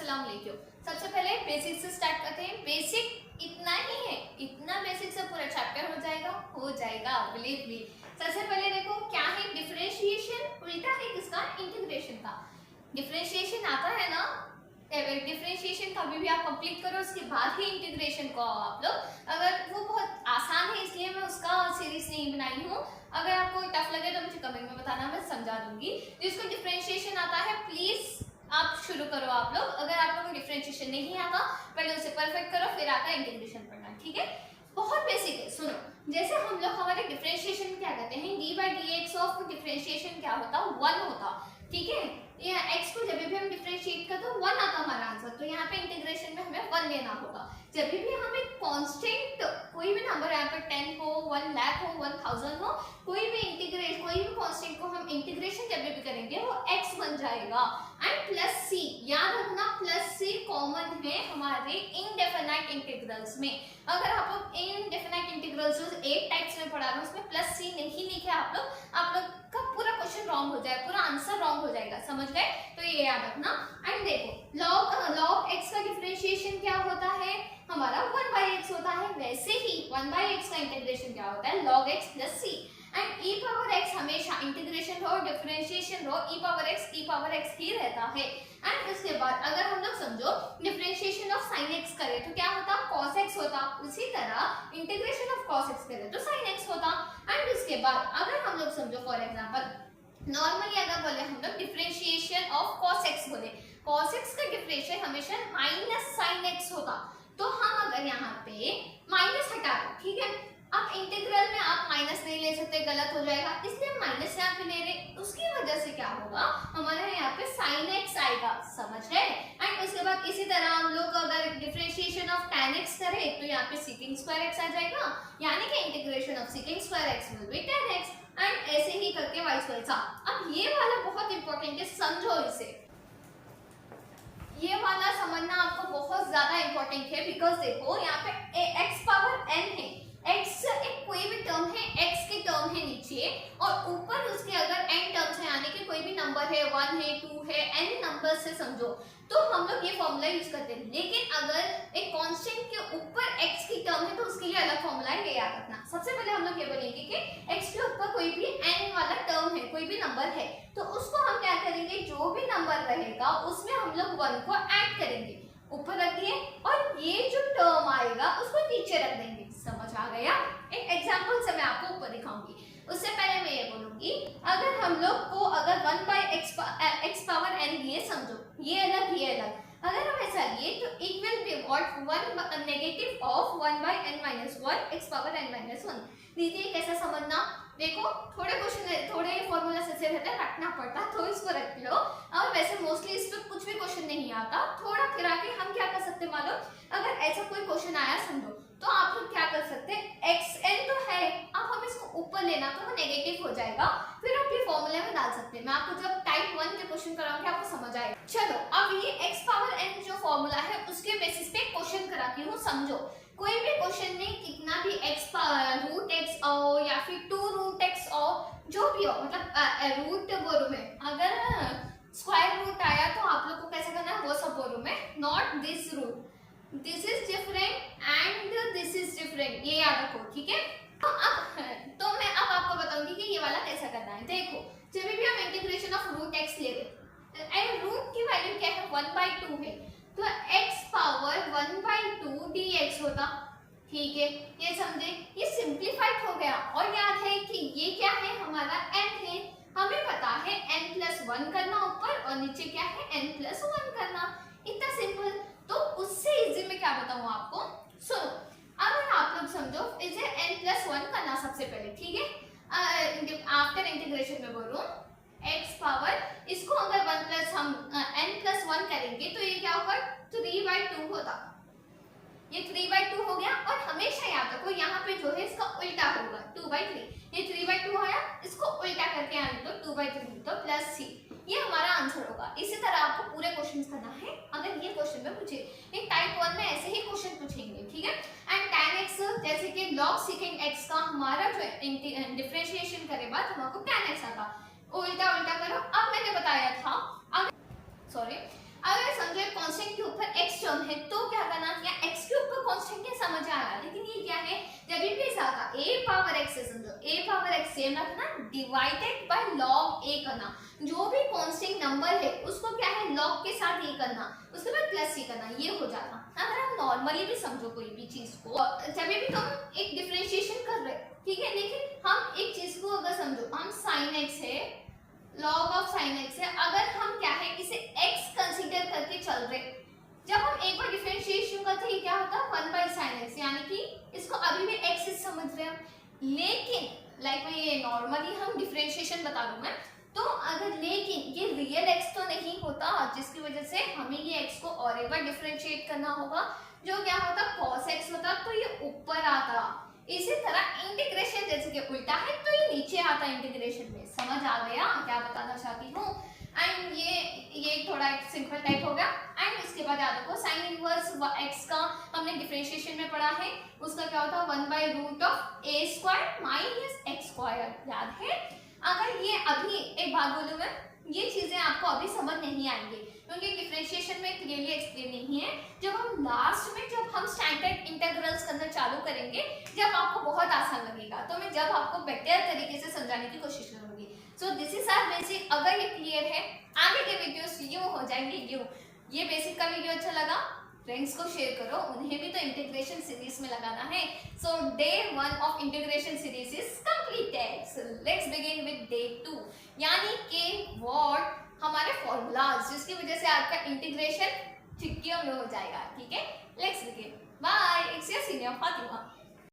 अस्सलाम वालेकुम। सबसे पहले बेसिक से स्टार्ट करते हैं। बेसिक इतना ही है, इतना बेसिक से पूरा चैप्टर हो जाएगा बिलीव मी। सबसे पहले देखो क्या है डिफरेंशिएशन, उल्टा है किसका, इंटीग्रेशन का। डिफरेंशिएशन आता है ना, डिफरेंशिएशन कभी भी आप कंप्लीट करो उसके बाद ही इंटीग्रेशन को आओ आप लोग। अगर वो बहुत आसान है इसलिए मैं उसका सीरीज नहीं बनाई हूँ। अगर आपको टफ लगे तो मुझे कमेंट में बताना, मैं समझा दूंगी। जिसको डिफरेंशिएशन आता है प्लीज आप शुरू करो आप लोग। अगर आप लोगों को डिफरेंशिएशन नहीं आता पहले उसे परफेक्ट करो, फिर आता इंटीग्रेशन पढ़ना, ठीक है। बहुत बेसिक है, सुनो। जैसे हम लोग हमारे डिफरेंशिएशन क्या कहते हैं, D by D x of differentiation क्या होता, 1 होता, ठीक है। ये x को जब भी हम डिफरेंशिएट करते हैं 1 आता हमारा आंसर, तो यहाँ पे इंटीग्रेशन में हमें 1 लेना होगा। जब भी हमें कांस्टेंट कोई भी नंबर यहाँ पे 10 हो, 1 लाख हो, 1000 हो, कोई भी कांस्टेंट को हम इंटीग्रेशन जब भी करेंगे वो x बन जाएगा। एंड प्लस c, याद रखना प्लस c कॉमन है हमारे इनडेफिनाइट इंटीग्रल्स में। अगर आप लोग इनडेफिनाइट इंटीग्रल्स 8 टाइप्स में पढ़ा रहे हो उसमें प्लस c नहीं लिखे आप लोग का पूरा क्वेश्चन रॉन्ग हो जाएगा, पूरा आंसर रॉन्ग हो जाएगा, समझ गए। तो ये याद रखना। एंड देखो log x का डिफरेंशिएशन क्या होता है हमारा 1/x होता है। वैसे ही 1/x का इंटीग्रेशन क्या होता है log x plus c। And e power x हमेशा इंटीग्रेशन हो डिफरेंशिएशन हो e पावर x ही रहता है। एंड उसके बाद अगर हम लोग समझो डिफरेंशिएशन ऑफ sin x करें तो क्या होता, cos x होता। उसी तरह इंटीग्रेशन ऑफ cos x करें तो sin x होता। एंड उसके बाद अगर हम लोग समझो फॉर एग्जांपल नॉर्मली अगर बोले हम लोग डिफरेंशिएशन ऑफ cos x बोले, cos x का डिफरेंशिएशन हमेशा माइनस sin x होता। तो हम अगर यहाँ पे माइनस हटा दो, ठीक है। अब इंटीग्रल में आप माइनस नहीं ले सकते, गलत हो जाएगा, इसलिए माइनस यहाँ पे ले रहे। उसकी वजह से क्या होगा हमारे यहाँ पे sin x आएगा, समझ गए। एंड उसके बाद इसी तरह हम लोग अगर डिफरेंशिएशन ऑफ tan x करें तो यहाँ पे secant स्क्वायर x आ जाएगा, यानी कि integration of secant square x will be tan x। And ऐसे ही करके वाइस वर्सा। अब ये वाला बहुत इंपॉर्टेंट है, समझो इसे। ये वाला समझना आपको बहुत ज्यादा इंपॉर्टेंट है, बिकॉज देखो यहाँ पे x पावर n है, x एक कोई भी टर्म है, x के टर्म है नीचे और ऊपर उसके अगर n टर्म्स है, यानी कि कोई भी नंबर है 1 है 2 है n नंबर से समझो, तो हम लोग ये फॉर्मूला यूज करते हैं। लेकिन अगर एक कांस्टेंट के ऊपर x की टर्म है तो उसके लिए अलग फॉर्मूला है, ये याद रखना। सबसे पहले हम लोग ये बोलेंगे कि x के ऊपर कोई भी n वाला टर्म है, कोई भी नंबर है, तो उसको हम क्या करेंगे, जो भी नंबर रहेगा उसमें हम लोग 1 को ऐड करेंगे, ऊपर रख दिए, और ये जो टर्म आएगा उसको नीचे रख देंगे। समझ आ गया। एक एग्जांपल से मैं आपको ऊपर दिखाऊंगी। उससे पहले मैं ये बोलूंगी अगर हम लोग को अगर 1/x पावर n लिए, समझो ये अलग ये अलग, अगर हम ऐसा लिए तो it will be what 1 negative of 1/n-1 x power n-1। दीदी कैसा समझना, देखो थोड़े क्वेश्चन थोड़े फॉर्मूला से रहता है, रखना पड़ता तो इसको रख लो। और वैसे मोस्टली इस पे कुछ भी क्वेश्चन नहीं आता, थोड़ा फिरा के हम क्या कर सकते मालूम, अगर ऐसा कोई क्वेश्चन आया समझो तो आप लोग क्या कर सकते हैं, xn तो है, अब हम इसको ऊपर लेना तो वो नेगेटिव हो जाएगा, फिर आप ये फॉर्मूले में डाल सकते हैं। मैं आपको जब टाइप 1 के क्वेश्चन कराऊंगी आपको समझ आएगा। चलो अब ये x पावर n जो फॉर्मूला है उसके बेसिस पे क्वेश्चन कराती हूँ, समझो। कोई भी क्वेश्चन में कितना भी रूट x हो या फिर 2 रूट x हो, जो भी हो, मतलब रूट बोलो में अगर स्क्वायर रूट आया तो आप लोग को कैसे करना है वो सब बोलो में, not this root, this is different and this is different, ये याद रखो, ठीक है। तो मैं अब आपको बताऊंगी कि ये वाला कैसा करना है। देखो जब भी हम इंटीग्रेशन ऑफ रूट x ले रहे हैं, रूट की वैल्यू क्या है 1/2 है, तो x पावर 1/2 dx होता, ठीक है। ये समझे, ये सिंप्लीफाइड हो गया। और याद है कि ये क्या है हमारा n है, हमें पता है n+1 करना ऊपर और नीचे क्या है n+1 करना, इतना सिंपल। तो उससे इजी में क्या बताऊं आपको, सुनो। अब आप लोग समझो इसे n+1 करना सबसे पहले, ठीक है। आफ्टर इंटीग्रेशन में बोलूं x पावर इसको अगर 1+ हम n+1 करेंगे तो ये क्या होगा 3/2 होता, ये 3/2 हो गया। और हमेशा याद रखो यहाँ पे जो है इसका उल्टा होगा 2/3, ये 3/2 आया, इसको उल्टा करके आने तो 2/3 तो प्लस c, ये हमारा आंसर होगा। इसी तरह आपको पूरे क्वेश्चंस करना है। अगर ये क्वेश्चन में पूछे, एक टाइप 1 में ऐसे ही क्वेश्चन पूछेंगे, ठीक है। एंड tan x जैसे कि log secant x का हमारा जो डिफरेंशिएशन करे बाद हमको tan x आता, उल्टा उल्टा करो। अब मैंने बताया था, सॉरी अगर समझो एक कांस्टेंट के ऊपर x टर्म है तो क्या करना, या x के ऊपर कांस्टेंट क्या समझ आ रहा है, लेकिन ये क्या है, जब भी इसका a पावर x है, समझो a पावर x सेम रखना, डिवाइडेड बाय log a करना, जो भी कांस्टेंट नंबर है उसको क्या है log के साथ a करना, उसके बाद प्लस c करना, ये हो जाता। अगर हम नॉर्मली भी समझो कोई भी चीज को, जब भी तुम एक डिफरेंशिएशन कर रहे हो, ठीक है, लेकिन हम एक चीज को अगर समझो, हम sin x है, log ऑफ sin x है, अगर हम क्या है इसे x कंसीडर करके चल रहे, जब हम एक बार डिफरेंशिएशन करते हैं क्या होता है 1 by sin x, यानी कि इसको अभी भी x से समझ रहे हैं, लेकिन लाइक मैं ये नॉर्मली हम डिफरेंशिएशन बता दूं मैं, तो अगर लेकिन ये रियल x तो नहीं होता, जिसकी वजह से हमें ये x को और एक बार डिफरेंशिएट करना होगा, जो क्या होता cos x होता, तो ये ऊपर आता। इसी तरह इंटीग्रेशन जैसे कि उल्टा है तो ये नीचे आता इंटीग्रेशन में। समझ आ गया क्या बताना चाहती हूँ? एंड ये थोड़ा एक सिंपल टाइप हो गया। एंड इसके बाद याद रखो साइन इनवर्स x का हमने डिफरेंशिएशन में पढ़ा है, उसका क्या होता है 1 by root of a square minus x square, याद है? अगर ये अभी एक बात बोलूं मैं, ये चीजें आपको अभी समझ नहीं आएंगी क्योंकि डिफरेंशिएशन में क्लियरली एक्सप्लेन नहीं है। जब हम लास्ट में जब हम स्टैंडर्ड इंटीग्रल्स करना चालू करेंगे, जब आपको बहुत आसान लगेगा, तो मैं जब आपको बेटर तरीके से समझाने की कोशिश करूंगी। So this is our basic. अगर ये क्लियर है, आगे के वीडियोस यूं हो जाएंगे यूं। ये बेसिक का वीडियो अच्छा लगा, फ्रेंड्स को शेयर करो, उन्हें भी तो इंटीग्रेशन सीरीज में लगाना है। So day 1 of integration series is completed. So let's begin with day 2, यानी कि व्हाट हमारे फॉर्मूलाज, जिसकी वजह से आपका इंटीग्रेशन ठिकियों में हो जाएगा। ठीक है, let's begin. Bye, it's your senior Fatima.